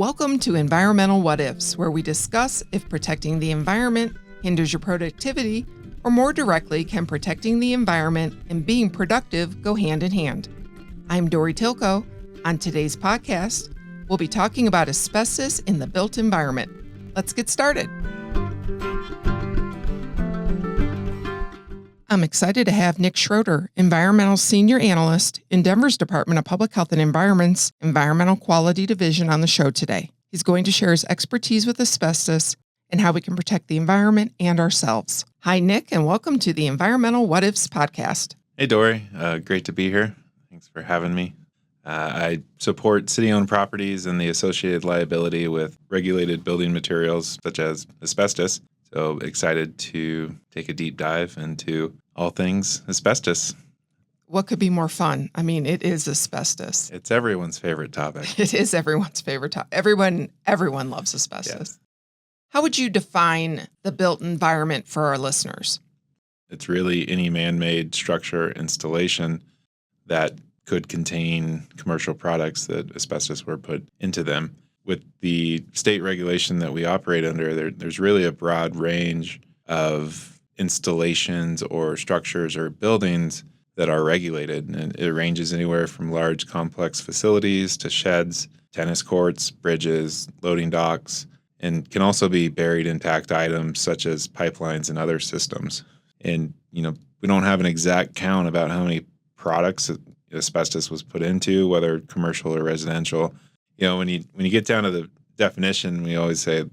Welcome to Environmental What Ifs, where we discuss if protecting the environment hinders your productivity, or more directly, can protecting the environment and being productive go hand in hand. I'm Dory Tilko. On today's podcast, we'll be talking about asbestos in the built environment. Let's get started. I'm excited to have Nick Schroeder, Environmental Senior Analyst in Denver's Department of Public Health and Environment's Environmental Quality Division on the show today. He's going to share his expertise with asbestos and how we can protect the environment and ourselves. Hi, Nick, and welcome to the Environmental What Ifs podcast. Hey, Dory. Great to be here. Thanks for having me. I support city-owned properties and the associated liability with regulated building materials such as asbestos. So excited to take a deep dive into all things asbestos. What could be more fun? I mean, it is asbestos. It's everyone's favorite topic. It is everyone's favorite topic. Everyone loves asbestos. Yes. How would you define the built environment for our listeners? It's really any man-made structure installation that could contain commercial products that asbestos were put into them. With the state regulation that we operate under, there's really a broad range of installations or structures or buildings that are regulated. And it ranges anywhere from large complex facilities to sheds, tennis courts, bridges, loading docks, and can also be buried intact items such as pipelines and other systems. And, we don't have an exact count about how many products asbestos was put into, whether commercial or residential. When you get down to the definition, we always say,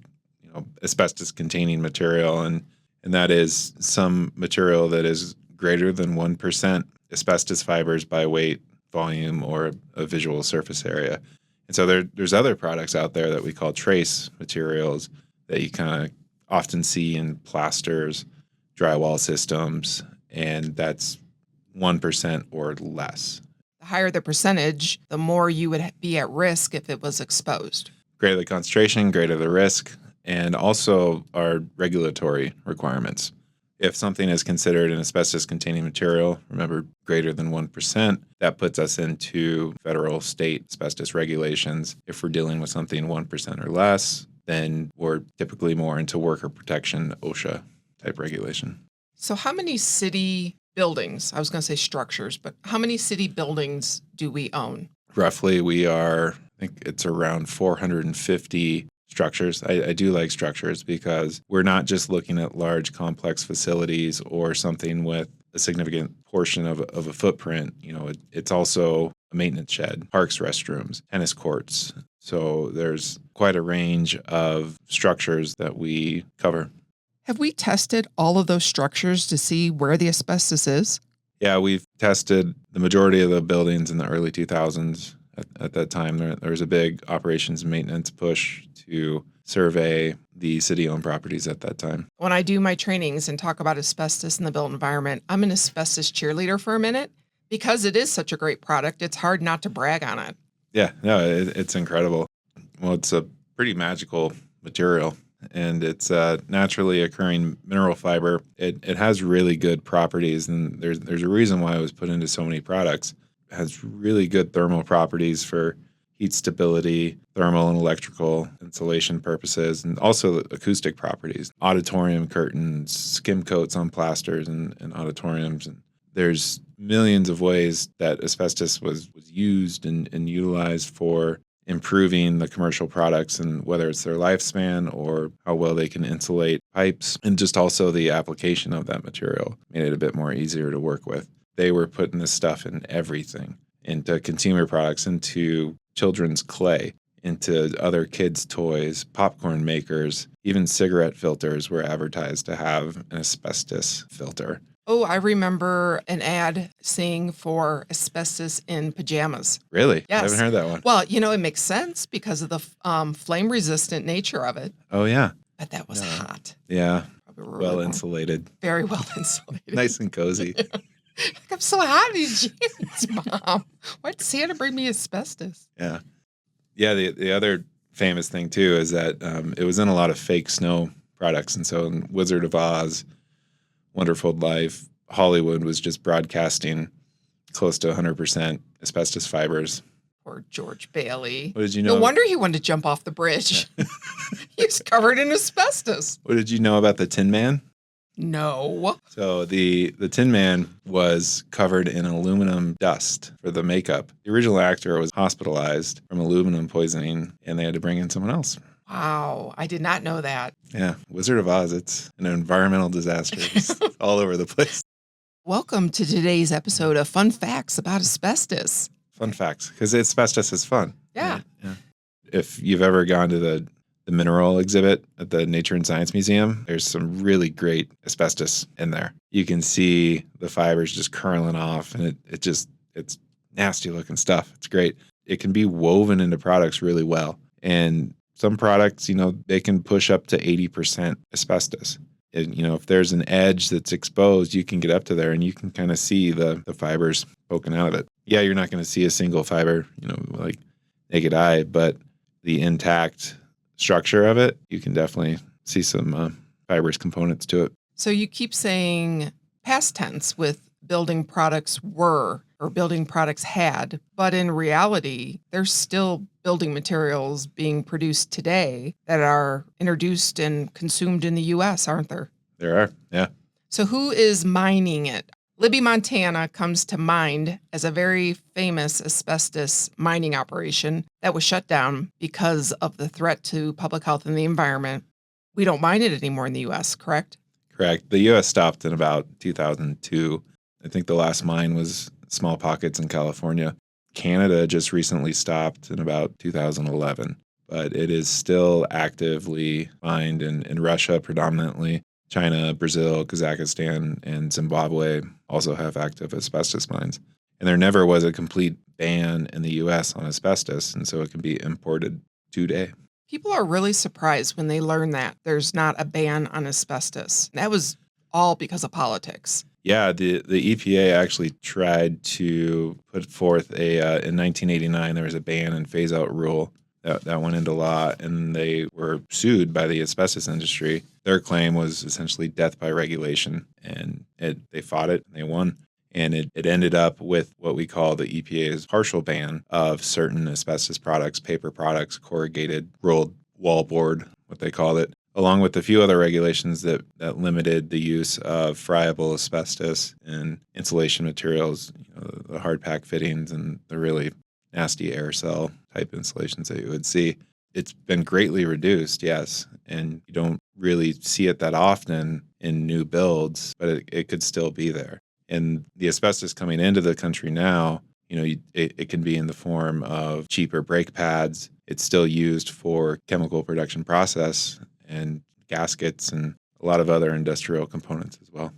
asbestos containing material, and that is some material that is greater than 1% asbestos fibers by weight, volume, or a visual surface area. And so there's other products out there that we call trace materials that you kind of often see in plasters, drywall systems, and that's 1% or less. The higher the percentage, the more you would be at risk if it was exposed. Greater the concentration, greater the risk, and also our regulatory requirements. If something is considered an asbestos-containing material, remember, greater than 1%, that puts us into federal, state asbestos regulations. If we're dealing with something 1% or less, then we're typically more into worker protection, OSHA type regulation. So how many city buildings, I was going to say structures, but how many city buildings do we own? Roughly, I think it's around 450 structures. I do like structures because we're not just looking at large complex facilities or something with a significant portion of a footprint. It's also a maintenance shed, parks, restrooms, tennis courts. So there's quite a range of structures that we cover. Have we tested all of those structures to see where the asbestos is? Yeah, we've tested the majority of the buildings in the early 2000s. At that time, there was a big operations and maintenance push to survey the city-owned properties at that time. When I do my trainings and talk about asbestos in the built environment, I'm an asbestos cheerleader for a minute. Because it is such a great product, it's hard not to brag on it. Yeah, no, it's incredible. Well, it's a pretty magical material, and it's a naturally occurring mineral fiber. It has really good properties, and there's a reason why it was put into so many products. It has really good thermal properties for heat stability, thermal and electrical insulation purposes, and also acoustic properties. Auditorium curtains, skim coats on plasters and auditoriums. And there's millions of ways that asbestos was used and utilized for improving the commercial products, and whether it's their lifespan or how well they can insulate pipes, and just also the application of that material made it a bit more easier to work with. They were putting this stuff in everything, into consumer products, into children's clay, into other kids' toys, popcorn makers, even cigarette filters were advertised to have an asbestos filter. Oh, I remember an ad saying for asbestos in pajamas. Really? Yes. I haven't heard that one. Well, it makes sense because of the flame-resistant nature of it. Oh, yeah. But that was hot. Yeah. Really well insulated. Very well insulated. Nice and cozy. I'm so hot in these jeans, Mom. Why'd Santa bring me asbestos? Yeah. Yeah, the other famous thing, too, is that it was in a lot of fake snow products. And so in Wizard of Oz, Wonderful Life, Hollywood was just broadcasting close to 100% asbestos fibers Poor George Bailey. What did you No know? wonder he wanted to jump off the bridge. He's covered in asbestos. What did you know about the Tin Man? No. So the Tin Man was covered in aluminum dust for the makeup. The original actor was hospitalized from aluminum poisoning, and they had to bring in someone else. Wow, I did not know that. Yeah, Wizard of Oz, it's an environmental disaster. It's all over the place. Welcome to today's episode of Fun Facts about Asbestos. Fun facts, because asbestos is fun. Yeah. Right? Yeah. If you've ever gone to the mineral exhibit at the Nature and Science Museum, there's some really great asbestos in there. You can see the fibers just curling off, and it's nasty looking stuff. It's great. It can be woven into products really well. And some products, they can push up to 80% asbestos. And, if there's an edge that's exposed, you can get up to there and you can kind of see the fibers poking out of it. Yeah, you're not going to see a single fiber, like naked eye, but the intact structure of it, you can definitely see some fibrous components to it. So you keep saying past tense with building products were or building products had, but in reality, there's still building materials being produced today that are introduced and consumed in the U.S., aren't there? There are, yeah. So who is mining it? Libby, Montana comes to mind as a very famous asbestos mining operation that was shut down because of the threat to public health and the environment. We don't mine it anymore in the U.S., correct? Correct. The U.S. stopped in about 2002. I think the last mine was small pockets in California. Canada just recently stopped in about 2011, but it is still actively mined in Russia predominantly. China, Brazil, Kazakhstan, and Zimbabwe also have active asbestos mines. And there never was a complete ban in the U.S. on asbestos, and so it can be imported today. People are really surprised when they learn that there's not a ban on asbestos. That was all because of politics. Yeah, the EPA actually tried to put forth in 1989, there was a ban and phase out rule that went into law, and they were sued by the asbestos industry. Their claim was essentially death by regulation, and they fought it, and they won. And it ended up with what we call the EPA's partial ban of certain asbestos products, paper products, corrugated, rolled wallboard, what they called it, along with a few other regulations that limited the use of friable asbestos in insulation materials, the hard pack fittings and the really nasty air cell type installations that you would see. It's been greatly reduced, yes, and you don't really see it that often in new builds, but it could still be there. And the asbestos coming into the country now, it can be in the form of cheaper brake pads. It's still used for chemical production process and gaskets and a lot of other industrial components as well.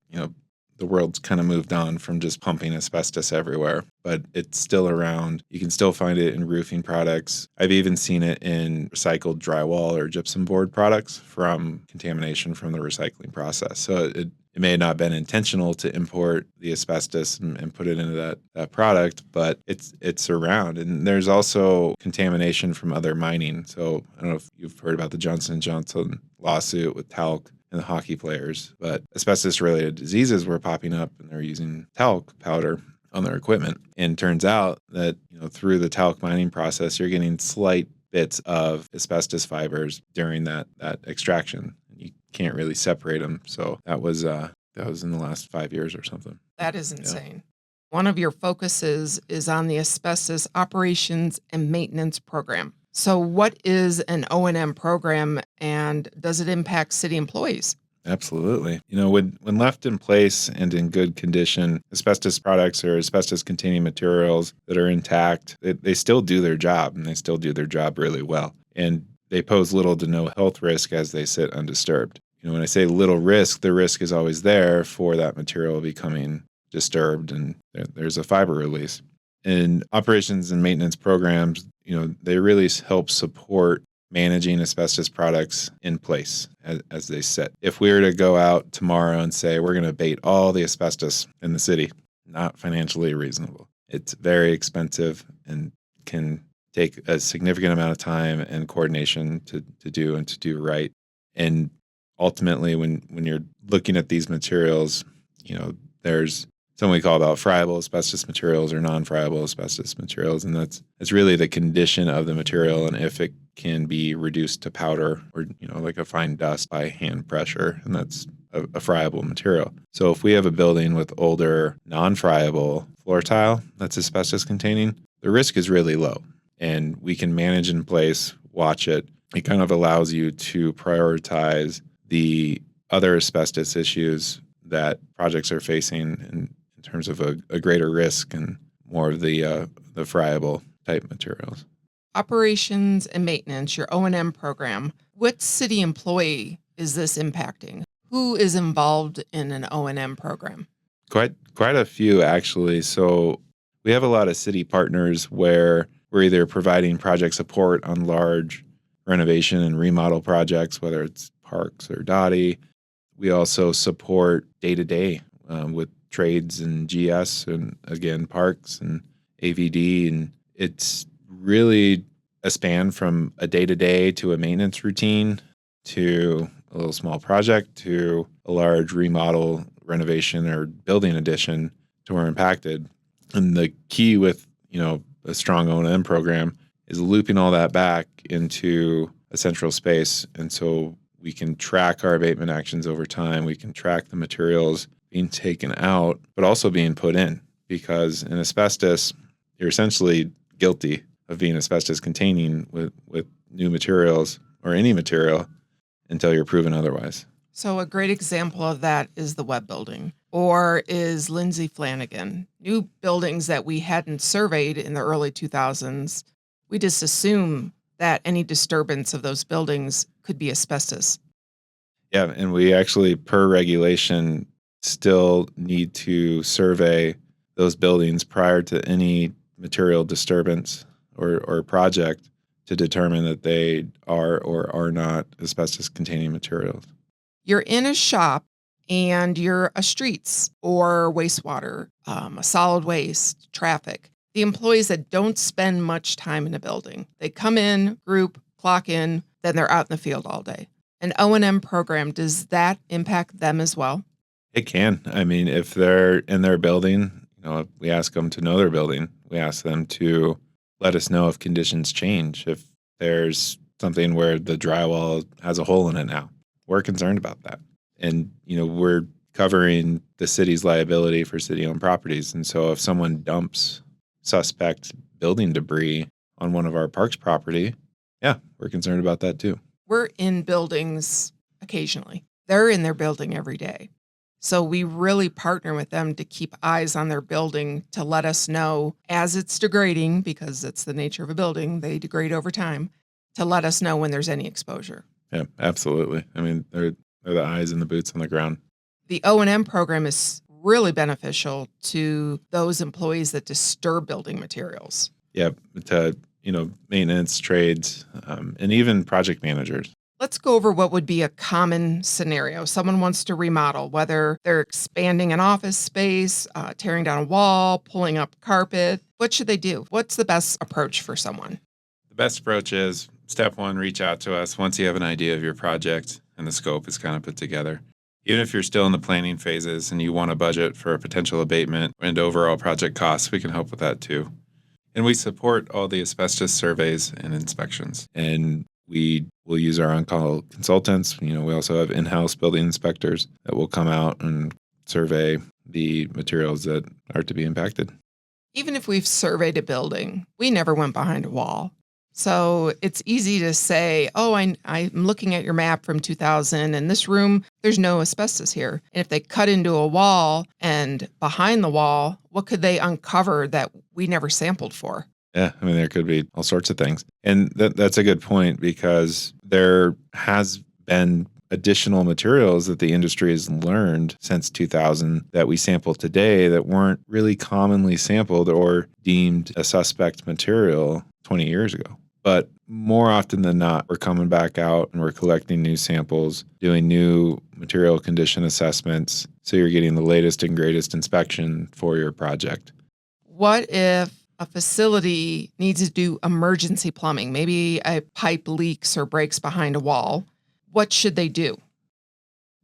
The world's kind of moved on from just pumping asbestos everywhere, but it's still around. You can still find it in roofing products. I've even seen it in recycled drywall or gypsum board products from contamination from the recycling process. So it may not have been intentional to import the asbestos and put it into that product, but it's around. And there's also contamination from other mining. So I don't know if you've heard about the Johnson & Johnson lawsuit with talc and the hockey players, but asbestos-related diseases were popping up, and they're using talc powder on their equipment. And it turns out that through the talc mining process, you're getting slight bits of asbestos fibers during that extraction. You can't really separate them. So that was in the last 5 years or something. That is insane. Yeah. One of your focuses is on the asbestos operations and maintenance program. So what is an O&M program, and does it impact city employees? Absolutely. When left in place and in good condition, asbestos products or asbestos-containing materials that are intact, they still do their job, and they still do their job really well. And they pose little to no health risk as they sit undisturbed. When I say little risk, the risk is always there for that material becoming disturbed, and there's a fiber release. In operations and maintenance programs, they really help support managing asbestos products in place as they sit. If we were to go out tomorrow and say we're going to abate all the asbestos in the city, not financially reasonable. It's very expensive and can take a significant amount of time and coordination to do right. And ultimately, when you're looking at these materials, there's something we call about friable asbestos materials or non-friable asbestos materials. And it's really the condition of the material and if it can be reduced to powder or, like a fine dust by hand pressure. And that's a friable material. So if we have a building with older non-friable floor tile that's asbestos containing, the risk is really low and we can manage in place, watch it. It kind of allows you to prioritize the other asbestos issues that projects are facing in terms of a greater risk and more of the friable type materials. Operations and maintenance, your O&M program. What city employee is this impacting? Who is involved in an O&M program? Quite a few, actually. So we have a lot of city partners where we're either providing project support on large renovation and remodel projects, whether it's parks or Dottie. We also support day-to-day with trades and GS and, again, parks and AVD. And it's really a span from a day-to-day to a maintenance routine to a little small project to a large remodel, renovation, or building addition to where impacted. And the key with, a strong O&M program is looping all that back into a central space. And so we can track our abatement actions over time. We can track the materials being taken out, but also being put in, because in asbestos, you're essentially guilty of being asbestos containing with new materials or any material until you're proven otherwise. So a great example of that is the Webb building or is Lindsay Flanagan. New buildings that we hadn't surveyed in the early 2000s, we just assume that any disturbance of those buildings could be asbestos. Yeah, and we actually, per regulation, still need to survey those buildings prior to any material disturbance or project to determine that they are or are not asbestos-containing materials. You're in a shop and you're a streets or wastewater, a solid waste, traffic. The employees that don't spend much time in a building, they come in, group, clock in, then they're out in the field all day. An O&M program, does that impact them as well? It can. I mean, if they're in their building, we ask them to know their building. We ask them to let us know if conditions change. If there's something where the drywall has a hole in it now, we're concerned about that. And, we're covering the city's liability for city-owned properties. And so if someone dumps suspect building debris on one of our parks property, yeah, we're concerned about that too. We're in buildings occasionally. They're in their building every day. So we really partner with them to keep eyes on their building to let us know as it's degrading, because it's the nature of a building, they degrade over time, to let us know when there's any exposure. Yeah, absolutely. I mean, they're the eyes and the boots on the ground. The O&M program is really beneficial to those employees that disturb building materials. Yeah, to, maintenance, trades, and even project managers. Let's go over what would be a common scenario. Someone wants to remodel, whether they're expanding an office space, tearing down a wall, pulling up carpet. What should they do? What's the best approach for someone? The best approach is, step one, reach out to us once you have an idea of your project and the scope is kind of put together. Even if you're still in the planning phases and you want a budget for a potential abatement and overall project costs, we can help with that too. And we support all the asbestos surveys and inspections. And we will use our on-call consultants. We also have in-house building inspectors that will come out and survey the materials that are to be impacted. Even if we've surveyed a building, we never went behind a wall. So it's easy to say, oh, I'm looking at your map from 2000 and this room, there's no asbestos here. And if they cut into a wall and behind the wall, what could they uncover that we never sampled for? Yeah, I mean, there could be all sorts of things. And that's a good point, because there has been additional materials that the industry has learned since 2000 that we sample today that weren't really commonly sampled or deemed a suspect material 20 years ago. But more often than not, we're coming back out and we're collecting new samples, doing new material condition assessments, so you're getting the latest and greatest inspection for your project. What if a facility needs to do emergency plumbing? Maybe a pipe leaks or breaks behind a wall. What should they do?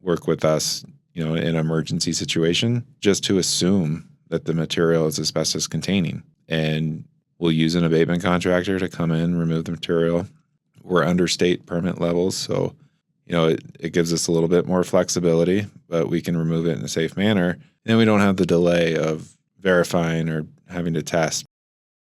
Work with us in an emergency situation, just to assume that the material is asbestos containing. And we'll use an abatement contractor to come in, remove the material. We're under state permit levels, so it gives us a little bit more flexibility, but we can remove it in a safe manner. And we don't have the delay of verifying or having to test.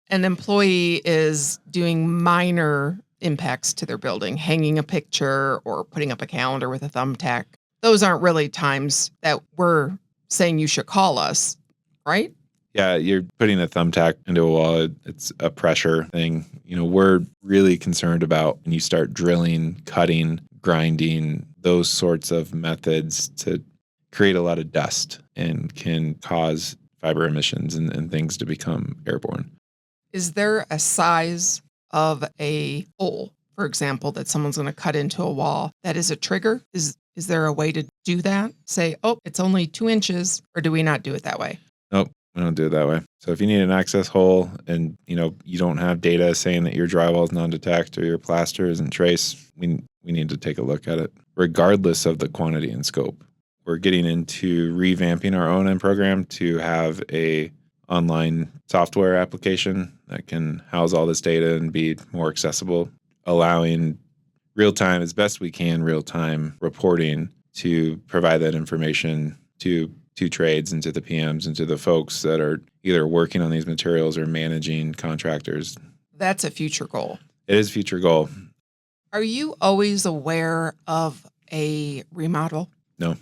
An employee is doing minor impacts to their building, hanging a picture or putting up a calendar with a thumbtack. Those aren't really times that we're saying you should call us, right? Yeah, you're putting a thumbtack into a wall. It's a pressure thing. We're really concerned about when you start drilling, cutting, grinding, those sorts of methods to create a lot of dust and can cause fiber emissions and things to become airborne. Is there a size of a hole, for example, that someone's going to cut into a wall that is a trigger? Is there a way to do that? Say, oh, it's only 2 inches, or do we not do it that way? Nope, we don't do it that way. So if you need an access hole and you don't have data saying that your drywall is non-detect or your plaster isn't trace, we need to take a look at it, regardless of the quantity and scope. We're getting into revamping our O&M program to have a online software application that can house all this data and be more accessible, allowing real-time, as best we can, real-time reporting to provide that information to trades and to the PMs and to the folks that are either working on these materials or managing contractors. That's a future goal. It is a future goal. Are you always aware of a remodel? No.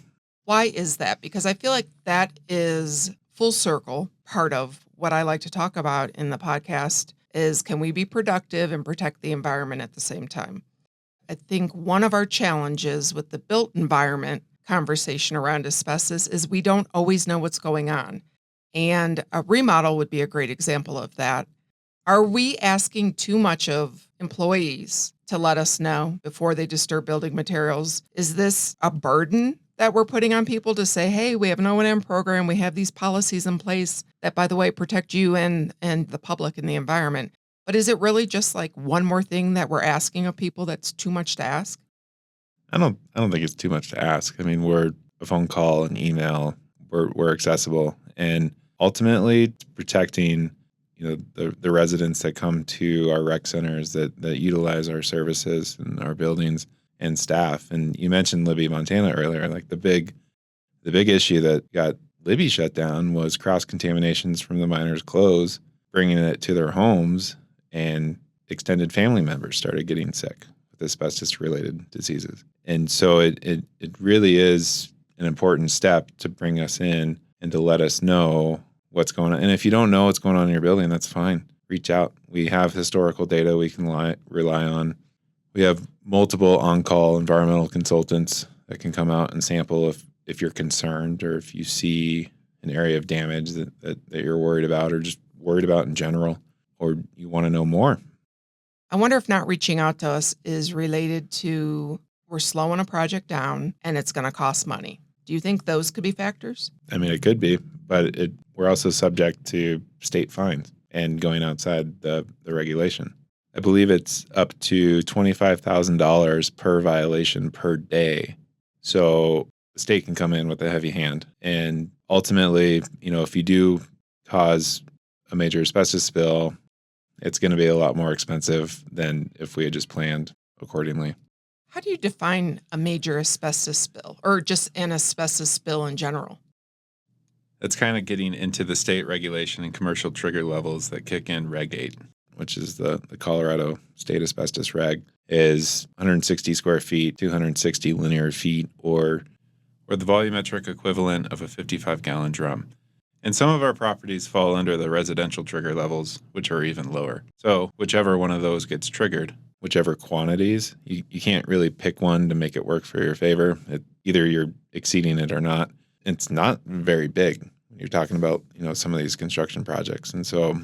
Why is that? Because I feel like that is full circle. Part of what I like to talk about in the podcast is, can we be productive and protect the environment at the same time? I think one of our challenges with the built environment conversation around asbestos is we don't always know what's going on. And a remodel would be a great example of that. Are we asking too much of employees to let us know before they disturb building materials? Is this a burden that we're putting on people to say, hey, we have an O&M program, we have these policies in place that, by the way, protect you and the public and the environment? But is it really just like one more thing that we're asking of people that's too much to ask? I don't think it's too much to ask. I mean, we're a phone call, an email, we're accessible, and ultimately protecting the residents that come to our rec centers that utilize our services and our buildings and staff. And you mentioned Libby, Montana earlier. Like the big issue that got Libby shut down was cross contaminations from the miners' clothes, bringing it to their homes, and extended family members started getting sick with asbestos related diseases. And so it really is an important step to bring us in and to let us know what's going on. And if you don't know what's going on in your building, that's fine. Reach out. We have historical data we can rely on. We have multiple on-call environmental consultants that can come out and sample if you're concerned or if you see an area of damage that you're worried about or just worried about in general, or you want to know more. I wonder if not reaching out to us is related to we're slowing a project down and it's going to cost money. Do you think those could be factors? I mean, it could be, but we're also subject to state fines and going outside the regulation. I believe it's up to $25,000 per violation per day. So the state can come in with a heavy hand. And ultimately, if you do cause a major asbestos spill, it's going to be a lot more expensive than if we had just planned accordingly. How do you define a major asbestos spill, or just an asbestos spill in general? That's kind of getting into the state regulation and commercial trigger levels that kick in Reg 8, which is the Colorado state asbestos reg, is 160 square feet, 260 linear feet, or the volumetric equivalent of a 55-gallon drum. And some of our properties fall under the residential trigger levels, which are even lower. So whichever one of those gets triggered, whichever quantities, you can't really pick one to make it work for your favor. Either you're exceeding it or not. It's not very big. You're talking about, some of these construction projects. And so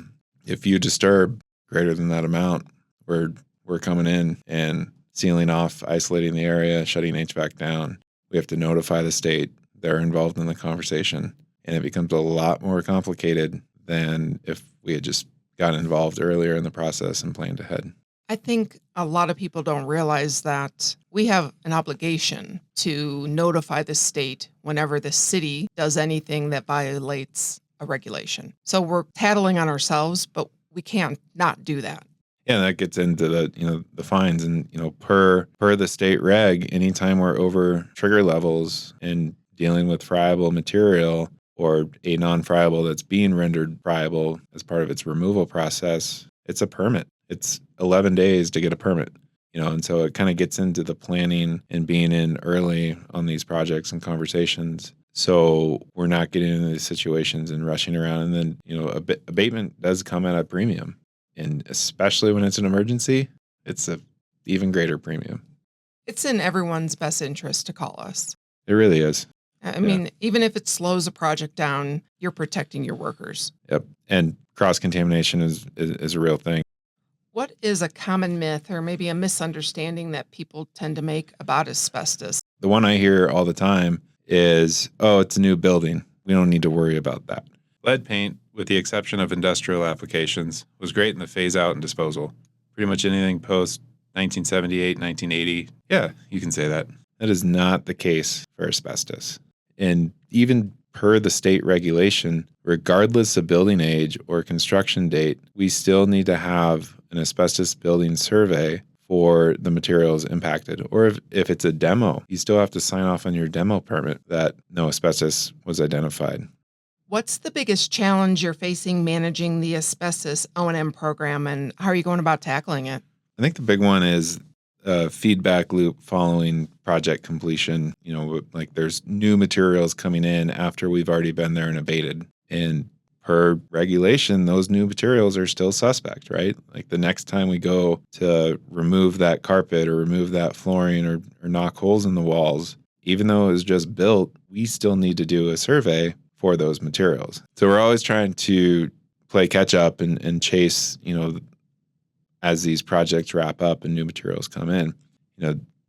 if you disturb greater than that amount, we're coming in and sealing off, isolating the area, shutting HVAC down. We have to notify the state. They're involved in the conversation. And it becomes a lot more complicated than if we had just gotten involved earlier in the process and planned ahead. I think a lot of people don't realize that we have an obligation to notify the state whenever the city does anything that violates a regulation. So we're tattling on ourselves, but we can't not do that. Yeah, that gets into the fines and per the state reg, anytime we're over trigger levels and dealing with friable material or a non-friable that's being rendered friable as part of its removal process, it's a permit. It's 11 days to get a permit. And so it kind of gets into the planning and being in early on these projects and conversations. So we're not getting into these situations and rushing around. And then, abatement does come at a premium. And especially when it's an emergency, it's a even greater premium. It's in everyone's best interest to call us. It really is. I mean, even if it slows a project down, you're protecting your workers. Yep. And cross-contamination is a real thing. What is a common myth or maybe a misunderstanding that people tend to make about asbestos? The one I hear all the time is, oh, it's a new building. We don't need to worry about that. Lead paint, with the exception of industrial applications, was great in the phase out and disposal. Pretty much anything post 1978, 1980, yeah, you can say that. That is not the case for asbestos. And even per the state regulation, regardless of building age or construction date, we still need to have an asbestos building survey for the materials impacted. Or if it's a demo, you still have to sign off on your demo permit that no asbestos was identified. What's the biggest challenge you're facing managing the asbestos O&M program, and how are you going about tackling it? I think the big one is a feedback loop following project completion. Like there's new materials coming in after we've already been there and abated. And per regulation, those new materials are still suspect, right? Like the next time we go to remove that carpet or remove that flooring or knock holes in the walls, even though it was just built, we still need to do a survey for those materials. So we're always trying to play catch up and chase, as these projects wrap up and new materials come in.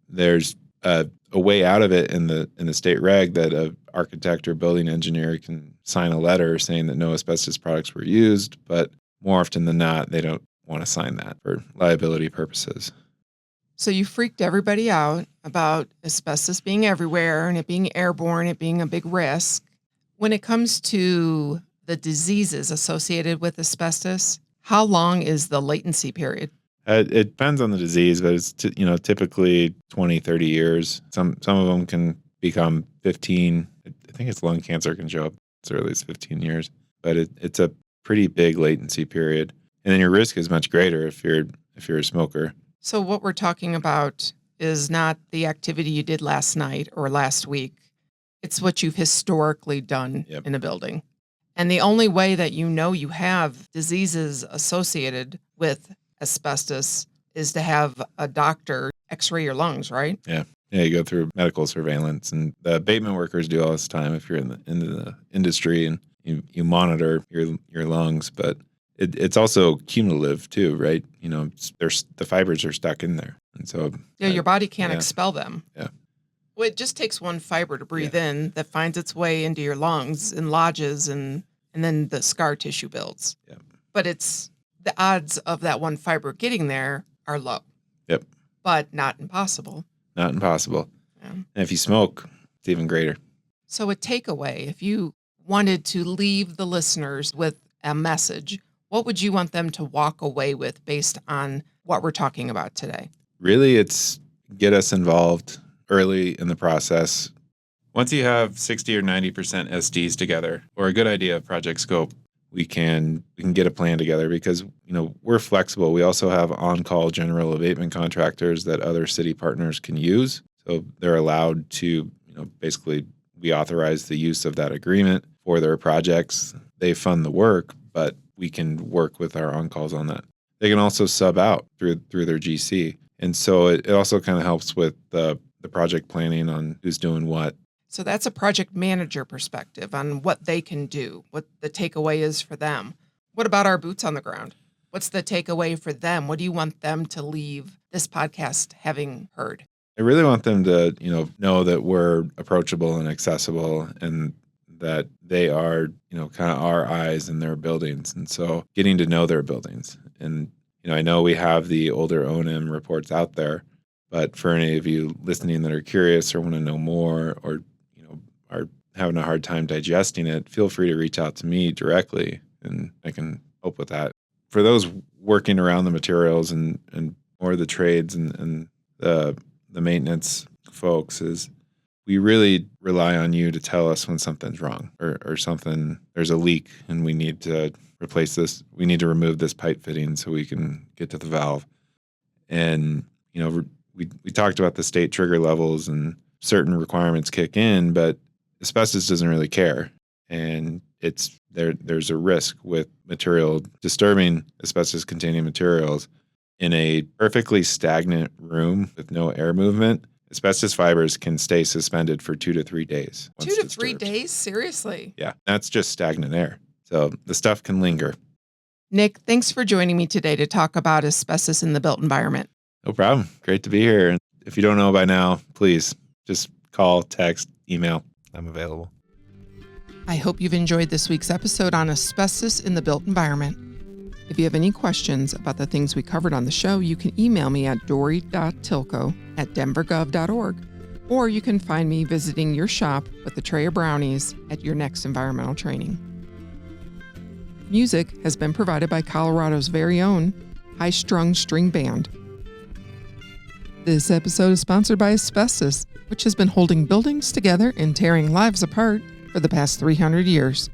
There's a way out of it in the state reg that an architect or building engineer can sign a letter saying that no asbestos products were used, but more often than not, they don't want to sign that for liability purposes. So you freaked everybody out about asbestos being everywhere and it being airborne, it being a big risk. When it comes to the diseases associated with asbestos, how long is the latency period? It depends on the disease, but it's typically 20, 30 years. Some of them can become 15. I think it's lung cancer can show up as early as 15 years, but it's a pretty big latency period. And then your risk is much greater if you're a smoker. So what we're talking about is not the activity you did last night or last week. It's what you've historically done in a building. And the only way that you have diseases associated with asbestos is to have a doctor x-ray your lungs, right? Yeah. Yeah, you go through medical surveillance, and the abatement workers do all this time if you're in the industry and you monitor your lungs, but it's also cumulative too, right? The fibers are stuck in there. And so your body can't expel them. Yeah. Well, it just takes one fiber to breathe in that finds its way into your lungs and lodges, and then the scar tissue builds. Yeah. But it's the odds of that one fiber getting there are low. Yep. But not impossible. Not impossible. Yeah. And if you smoke, it's even greater. So a takeaway, if you wanted to leave the listeners with a message, what would you want them to walk away with based on what we're talking about today? Really, it's get us involved early in the process. Once you have 60 or 90% SDs together, or a good idea of project scope, we can get a plan together because, we're flexible. We also have on-call general abatement contractors that other city partners can use. So they're allowed to, basically we authorize the use of that agreement for their projects. They fund the work, but we can work with our on-calls on that. They can also sub out through their GC. And so it also kind of helps with the project planning on who's doing what. So that's a project manager perspective on what they can do, what the takeaway is for them. What about our boots on the ground? What's the takeaway for them? What do you want them to leave this podcast having heard? I really want them to, know that we're approachable and accessible and that they are, kind of our eyes in their buildings. And so getting to know their buildings and, I know we have the older O&M reports out there, but for any of you listening that are curious or want to know more, or are having a hard time digesting it, feel free to reach out to me directly, and I can help with that. For those working around the materials and more the trades and the maintenance folks, is we really rely on you to tell us when something's wrong or something, there's a leak and we need to replace this. We need to remove this pipe fitting so we can get to the valve. And, we talked about the state trigger levels and certain requirements kick in, but asbestos doesn't really care. And there's a risk with disturbing asbestos containing materials in a perfectly stagnant room with no air movement. Asbestos fibers can stay suspended for 2 to 3 days. 2 to 3 days? Seriously? Yeah, that's just stagnant air. So the stuff can linger. Nick, thanks for joining me today to talk about asbestos in the built environment. No problem. Great to be here. And if you don't know by now, please just call, text, email. I'm available. I hope you've enjoyed this week's episode on asbestos in the built environment. If you have any questions about the things we covered on the show, you can email me at dory.tilco@denvergov.org, or you can find me visiting your shop with a tray of brownies at your next environmental training. Music has been provided by Colorado's very own High Strung String Band. This episode is sponsored by Asbestos, which has been holding buildings together and tearing lives apart for the past 300 years.